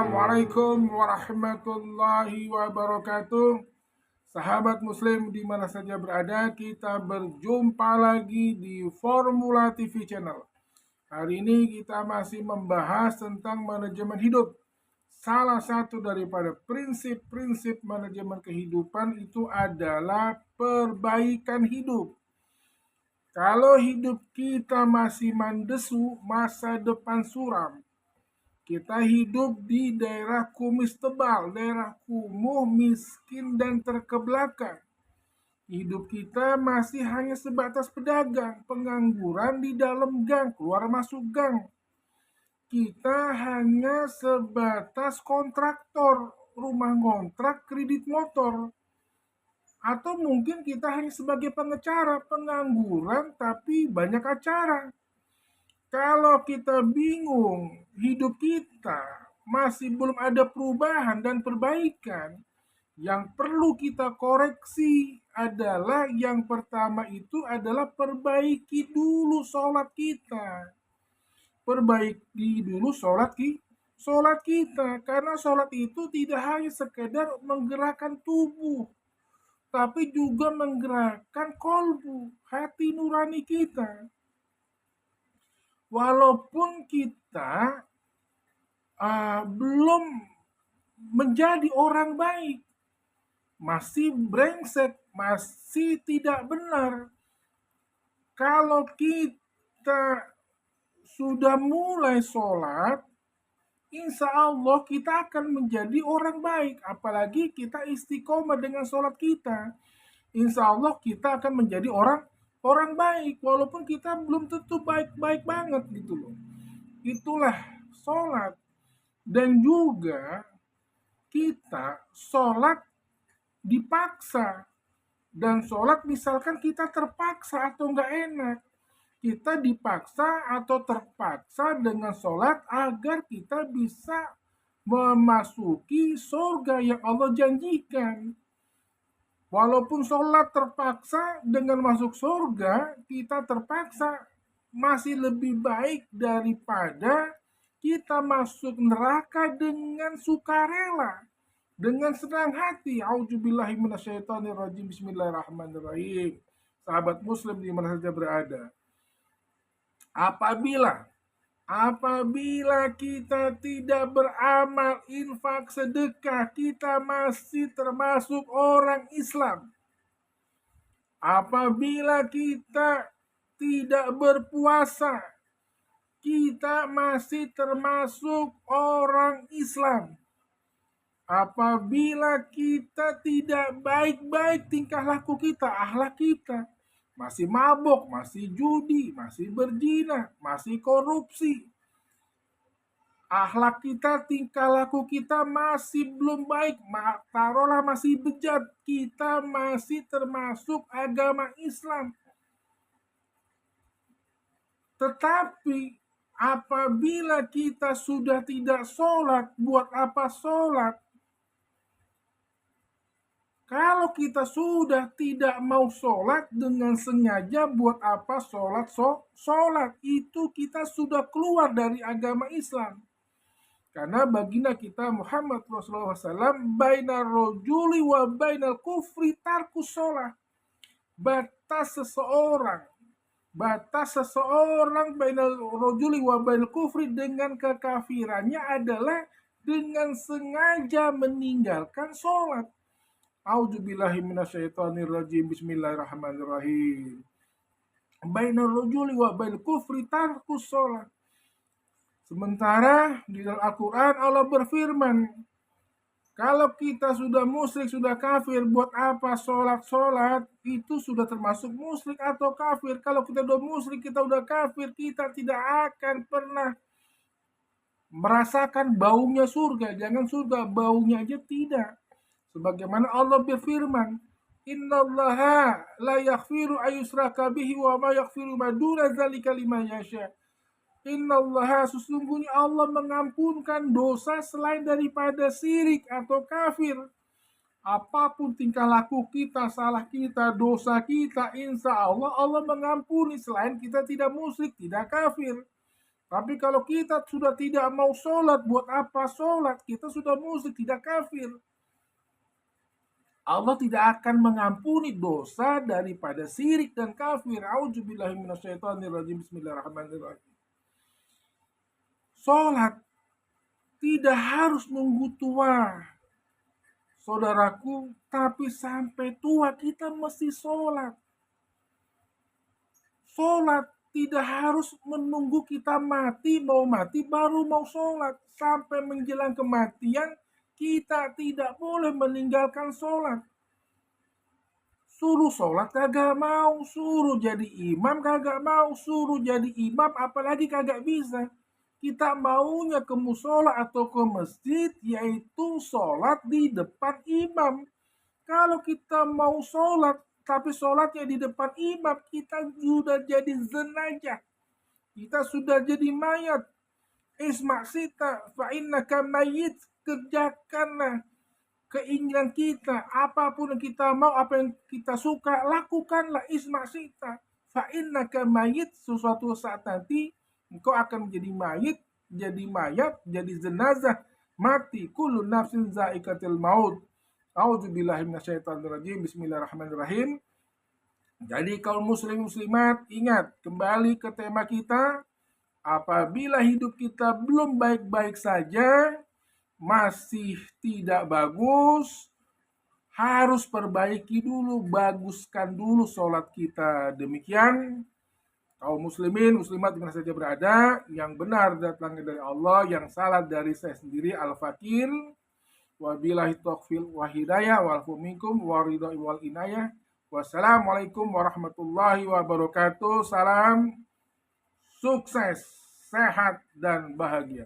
Assalamualaikum warahmatullahi wabarakatuh. Sahabat muslim di mana saja berada, kita berjumpa lagi di Formula TV Channel. Hari ini kita masih membahas tentang manajemen hidup. Salah satu daripada prinsip-prinsip manajemen kehidupan itu adalah perbaikan hidup. Kalau hidup kita masih mandesu, masa depan suram. Kita hidup di daerah kumis tebal, daerah kumuh, miskin, dan terkebelakang. Hidup kita masih hanya sebatas pedagang, pengangguran di dalam gang, keluar masuk gang. Kita hanya sebatas kontraktor, rumah kontrak, kredit motor. Atau mungkin kita hanya sebagai pengacara, pengangguran tapi banyak acara. Kalau kita bingung, hidup kita masih belum ada perubahan dan perbaikan, yang perlu kita koreksi adalah yang pertama itu adalah perbaiki dulu sholat kita. Perbaiki dulu sholat kita, karena sholat itu tidak hanya sekedar menggerakkan tubuh, tapi juga menggerakkan kolbu, hati nurani kita. Walaupun kita belum menjadi orang baik, masih brengsek, masih tidak benar. Kalau kita sudah mulai sholat, insya Allah kita akan menjadi orang baik. Apalagi kita istiqomah dengan sholat kita, insya Allah kita akan menjadi orang baik, walaupun kita belum tentu baik-baik banget gitu loh. Itulah sholat. Dan juga kita sholat dipaksa. Dan sholat misalkan kita terpaksa atau nggak enak, kita dipaksa atau terpaksa dengan sholat agar kita bisa memasuki surga yang Allah janjikan. Walaupun sholat terpaksa dengan masuk surga, kita terpaksa masih lebih baik daripada kita masuk neraka dengan sukarela, dengan senang hati. Auzubillahi minasyaitonirrajim. Bismillahirrahmanirrahim. Sahabat muslim di mana saja berada. Apabila kita tidak beramal infak sedekah, kita masih termasuk orang Islam. Apabila kita tidak berpuasa, kita masih termasuk orang Islam. Apabila kita tidak baik-baik tingkah laku kita, akhlak kita, masih mabok, masih judi, masih berzina, masih korupsi, akhlak kita, tingkah laku kita masih belum baik, taruhlah masih bejat, kita masih termasuk agama Islam. Tetapi apabila kita sudah tidak sholat, buat apa sholat? Kalau kita sudah tidak mau sholat dengan sengaja, buat apa sholat? Sholat itu kita sudah keluar dari agama Islam. Karena baginda kita Muhammad Rasulullah SAW, bainar rojuli wa bainal kufri tarkus sholat. Batas seseorang bainal rojuli wa bainal kufri dengan kekafirannya adalah dengan sengaja meninggalkan sholat. Auzubillahi minasyaitonirrajim. Bismillahirrahmanirrahim. Bainar rajuli wa bainal kufri tarkus shalah. Sementara di dalam Al-Quran Allah berfirman, kalau kita sudah musyrik, sudah kafir, buat apa sholat? Itu sudah termasuk musyrik atau kafir. Kalau kita udah musyrik, kita udah kafir, kita tidak akan pernah merasakan baunya surga. Jangan surga, baunya aja tidak. Sebagaimana Allah berfirman, innallaha la yaghfiru ayyushraka bihi wa ma yaghfiru ma duna dzalika liman yasha. Innallaha, sesungguhnya Allah mengampunkan dosa selain daripada syirik atau kafir. Apapun tingkah laku kita, salah kita, dosa kita, insya Allah Allah mengampuni selain kita tidak musyrik, tidak kafir. Tapi kalau kita sudah tidak mau sholat, buat apa sholat? Kita sudah musyrik, tidak kafir. Allah tidak akan mengampuni dosa daripada syirik dan kafir. A'udzubillahi minasyaitonirrajim. Bismillahirrahmanirrahim. Sholat tidak harus nunggu tua, saudaraku, tapi sampai tua kita mesti sholat. Sholat tidak harus menunggu kita mati baru mau sholat. Sampai menjelang kematian kita tidak boleh meninggalkan sholat. Suruh sholat kagak mau, suruh jadi imam kagak mau, suruh jadi imam apalagi kagak bisa. Kita maunya ke musola atau ke masjid, yaitu sholat di depan imam. Kalau kita mau sholat tapi sholatnya di depan imam, kita sudah jadi jenazah, kita sudah jadi mayat. Isma' sita fa innaka mayyit. Kerjakanlah keinginan kita, apapun yang kita mau, apa yang kita suka, lakukanlah. Isma' sita fa innaka mayyit. Sesuatu saat nanti engkau akan menjadi mayat, jadi jenazah, mati. Kullu nafsin za'iqatul maut. A'udzubillahi minasyaitonirrajim. Bismillahirrahmanirrahim. Jadi kaum muslim muslimat, ingat kembali ke tema kita. Apabila hidup kita belum baik-baik saja, masih tidak bagus, harus perbaiki dulu, baguskan dulu sholat kita. Demikian kaum muslimin muslimat dimana saja berada, yang benar datangnya dari Allah, yang salah dari saya sendiri al-fakir. Wabillahi taufiq wa hidayah wal minkum waridai wal inayah. Wassalamualaikum warahmatullahi wabarakatuh. Salam sukses, sehat dan bahagia.